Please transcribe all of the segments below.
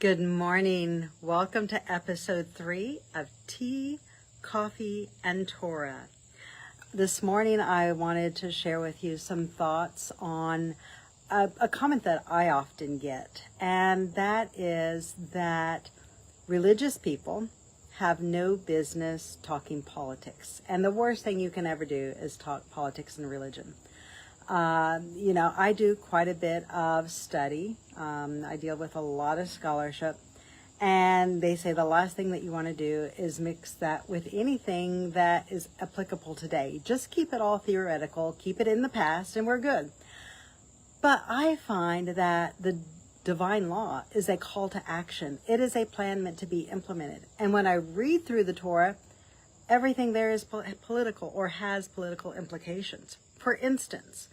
Good morning. Welcome to episode 3 of Tea, Coffee, and Torah. This morning I wanted to share with you some thoughts on a comment that I often get, and that is that religious people have no business talking politics. And the worst thing you can ever do is talk politics and religion. I do quite a bit of study. I deal with a lot of scholarship, and they say the last thing that you want to do is mix that with anything that is applicable today. Just keep it all theoretical, keep it in the past, and we're good. But I find that the divine law is a call to action. It is a plan meant to be implemented. And when I read through the Torah, everything there is political or has political implications. For instance,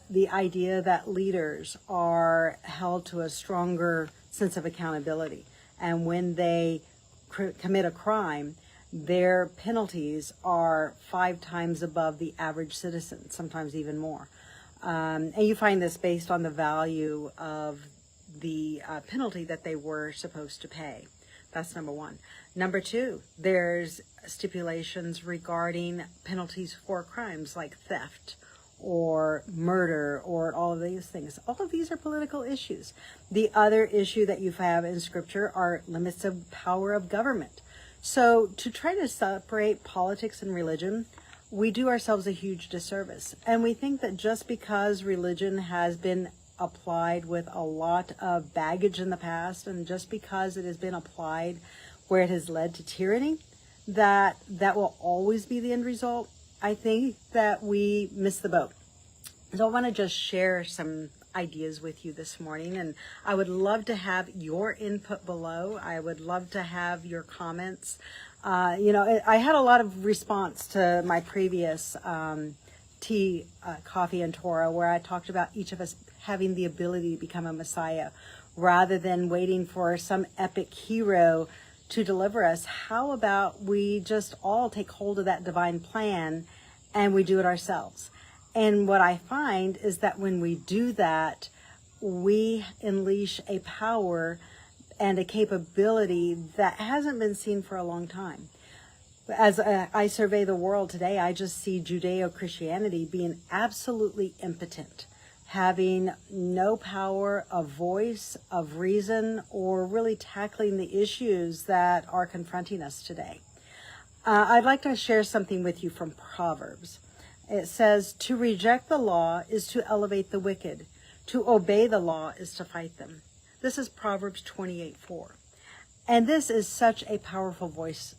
the idea that leaders are held to a stronger sense of accountability. And when they commit a crime, their penalties are 5 times above the average citizen, sometimes even more. And you find this based on the value of the penalty that they were supposed to pay. That's number one. Number two, there's stipulations regarding penalties for crimes like theft or murder or all of these things. All of these are political issues. The other issue that you have in Scripture are limits of power of government. So to try to separate politics and religion, we do ourselves a huge disservice. And we think that just because religion has been applied with a lot of baggage in the past, and just because it has been applied where it has led to tyranny, that will always be the end result. I think that we missed the boat. So I want to just share some ideas with you this morning, and I would love to have your input below. I would love to have your comments. I had a lot of response to my previous Tea, Coffee, and Torah, where I talked about each of us having the ability to become a Messiah rather than waiting for some epic hero to deliver us. How about we just all take hold of that divine plan and we do it ourselves? And what I find is that when we do that, we unleash a power and a capability that hasn't been seen for a long time. As I survey the world today, I just see Judeo-Christianity being absolutely impotent, having no power of voice, of reason, or really tackling the issues that are confronting us today. I'd like to share something with you from Proverbs. It says, "To reject the law is to elevate the wicked. To obey the law is to fight them." This is Proverbs 28:4. And this is such a powerful voice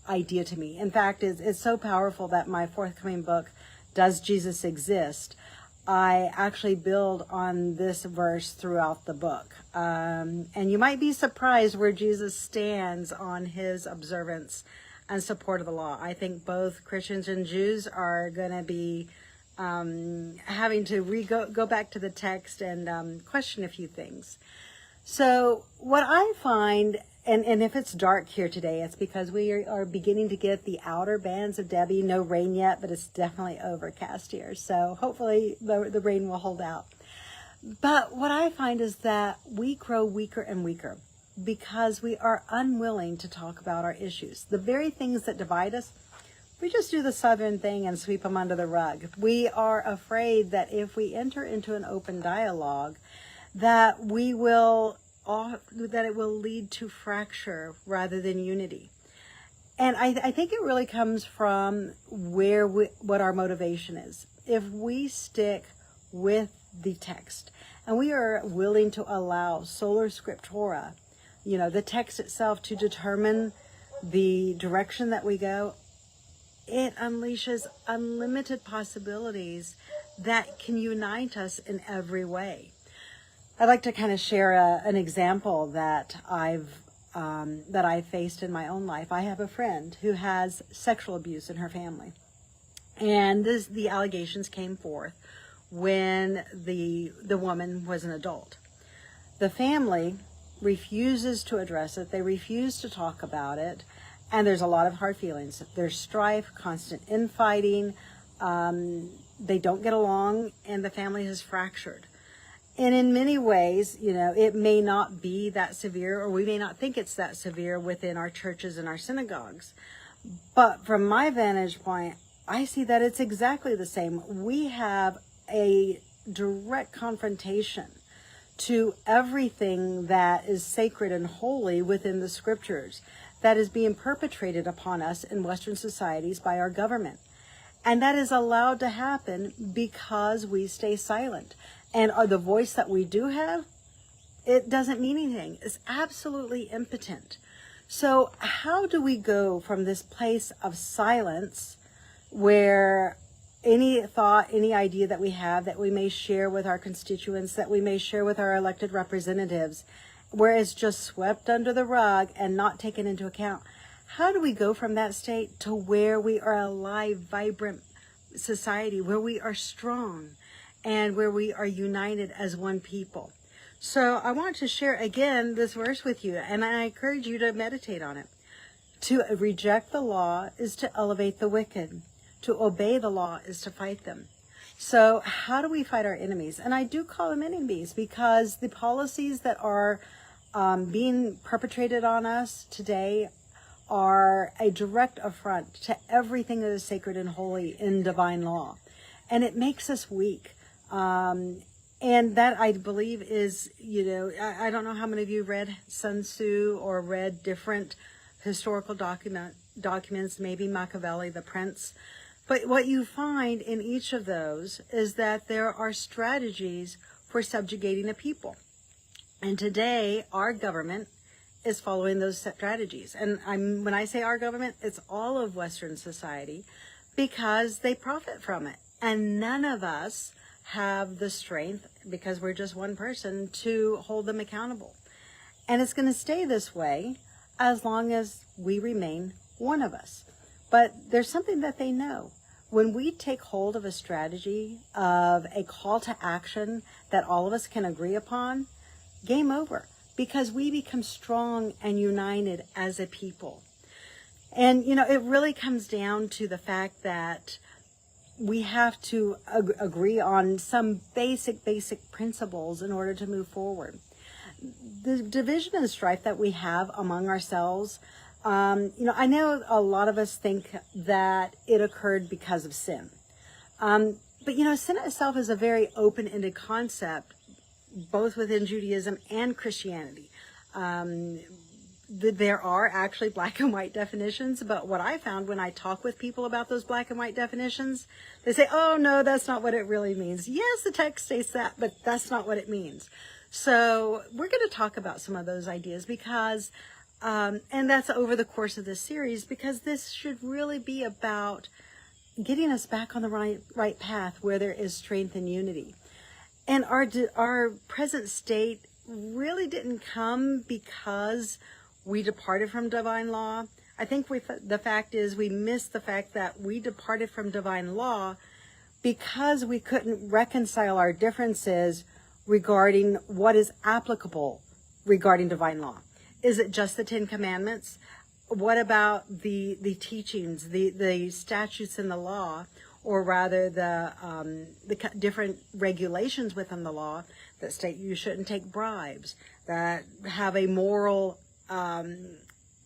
idea to me. In fact, it's so powerful that my forthcoming book, Does Jesus Exist?, I actually build on this verse throughout the book. And you might be surprised where Jesus stands on his observance and support of the law. I think both Christians and Jews are going to be having to go back to the text and question a few things. So what I find, and if it's dark here today, it's because we are beginning to get the outer bands of Debbie. No rain yet, but it's definitely overcast here. So hopefully the rain will hold out. But what I find is that we grow weaker and weaker because we are unwilling to talk about our issues. The very things that divide us, we just do the Southern thing and sweep them under the rug. We are afraid that if we enter into an open dialogue, that it will lead to fracture rather than unity. And I think it really comes from what our motivation is. If we stick with the text and we are willing to allow sola scriptura, the text itself, to determine the direction that we go, it unleashes unlimited possibilities that can unite us in every way. I'd like to kind of share an example that I faced in my own life. I have a friend who has sexual abuse in her family, and the allegations came forth when the woman was an adult. The family refuses to address it. They refuse to talk about it, and there's a lot of hard feelings. There's strife, constant infighting. They don't get along, and the family has fractured. And in many ways, it may not be that severe, or we may not think it's that severe within our churches and our synagogues. But from my vantage point, I see that it's exactly the same. We have a direct confrontation to everything that is sacred and holy within the scriptures that is being perpetrated upon us in Western societies by our government. And that is allowed to happen because we stay silent. And the voice that we do have, it doesn't mean anything. It's absolutely impotent. So how do we go from this place of silence where any thought, any idea that we have that we may share with our constituents, that we may share with our elected representatives, where it's just swept under the rug and not taken into account? How do we go from that state to where we are a live, vibrant society, where we are strong and where we are united as one people? So I want to share again this verse with you, and I encourage you to meditate on it. To reject the law is to elevate the wicked. To obey the law is to fight them. So how do we fight our enemies? And I do call them enemies because the policies that are being perpetrated on us today are a direct affront to everything that is sacred and holy in divine law. And it makes us weak. And that, I believe, is, I don't know how many of you read Sun Tzu or read different historical documents, maybe Machiavelli, the Prince. But what you find in each of those is that there are strategies for subjugating a people. And today, our government is following those strategies. And when I say our government, it's all of Western society, because they profit from it. And none of us have the strength, because we're just one person, to hold them accountable. And it's going to stay this way as long as we remain one of us. But there's something that they know. When we take hold of a strategy, of a call to action that all of us can agree upon, game over, because we become strong and united as a people. And, it really comes down to the fact that we have to agree on some basic principles in order to move forward. The division and strife that we have among ourselves, I know a lot of us think that it occurred because of sin. But sin itself is a very open-ended concept, both within Judaism and Christianity. There are actually black and white definitions, but what I found when I talk with people about those black and white definitions, they say, oh, no, that's not what it really means. Yes, the text states that, but that's not what it means. So we're going to talk about some of those ideas because, and that's over the course of this series, because this should really be about getting us back on the right path where there is strength and unity. And our present state really didn't come because we departed from divine law. I think the fact is we missed the fact that we departed from divine law because we couldn't reconcile our differences regarding what is applicable regarding divine law. Is it just the 10 Commandments? What about the teachings, the statutes in the law, or rather the different regulations within the law that state you shouldn't take bribes, that have a moral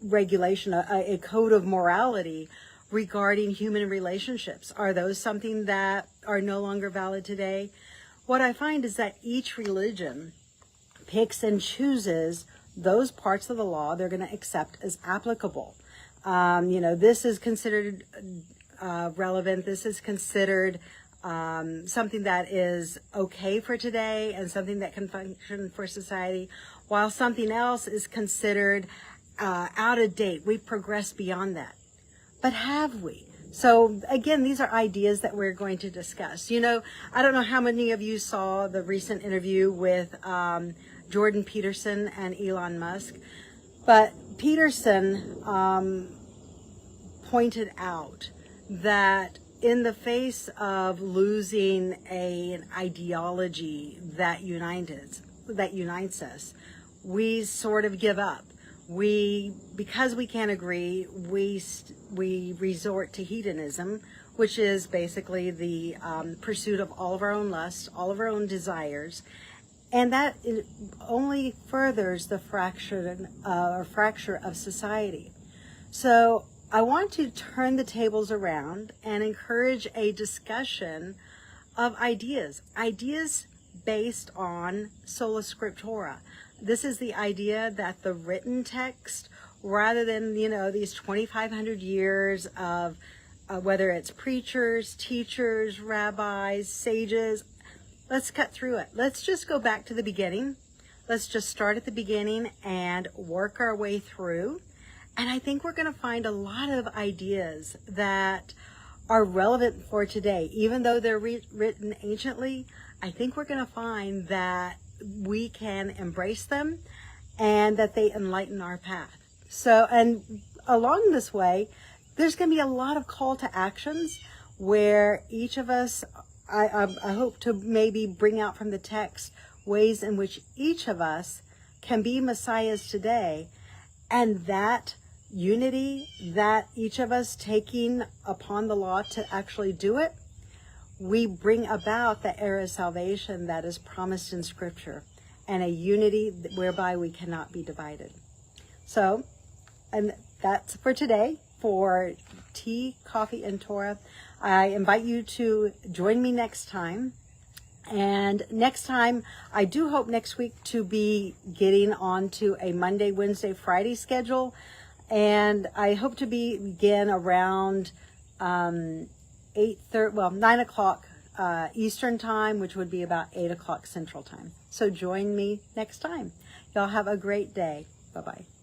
regulation, a code of morality regarding human relationships? Are those something that are no longer valid today? What I find is that each religion picks and chooses those parts of the law they're going to accept as applicable. This is considered relevant. This is considered something that is okay for today and something that can function for society, while something else is considered out of date. We've progressed beyond that. But have we? So again, these are ideas that we're going to discuss. I don't know how many of you saw the recent interview with Jordan Peterson and Elon Musk, but Peterson pointed out that in the face of losing an ideology that unites us, we sort of give up. Because we can't agree, we resort to hedonism, which is basically the pursuit of all of our own lusts, all of our own desires. And that only furthers the fracture of society. So I want to turn the tables around and encourage a discussion of ideas based on sola scriptura. This is the idea that the written text, rather than, these 2,500 years of whether it's preachers, teachers, rabbis, sages, let's cut through it. Let's just go back to the beginning. Let's just start at the beginning and work our way through. And I think we're going to find a lot of ideas that are relevant for today. Even though they're written anciently, I think we're going to find that we can embrace them and that they enlighten our path. So, and along this way, there's going to be a lot of call to actions where each of us, I hope to maybe bring out from the text ways in which each of us can be messiahs today, and that unity, that each of us taking upon the law to actually do it, we bring about the era of salvation that is promised in Scripture, and a unity whereby we cannot be divided. So, and that's for today, for Tea, Coffee, and Torah. I invite you to join me next time. And next time, I do hope next week to be getting onto a Monday, Wednesday, Friday schedule. And I hope to begin around 9 o'clock Eastern time, which would be about 8 o'clock Central time. So join me next time. Y'all have a great day. Bye-bye.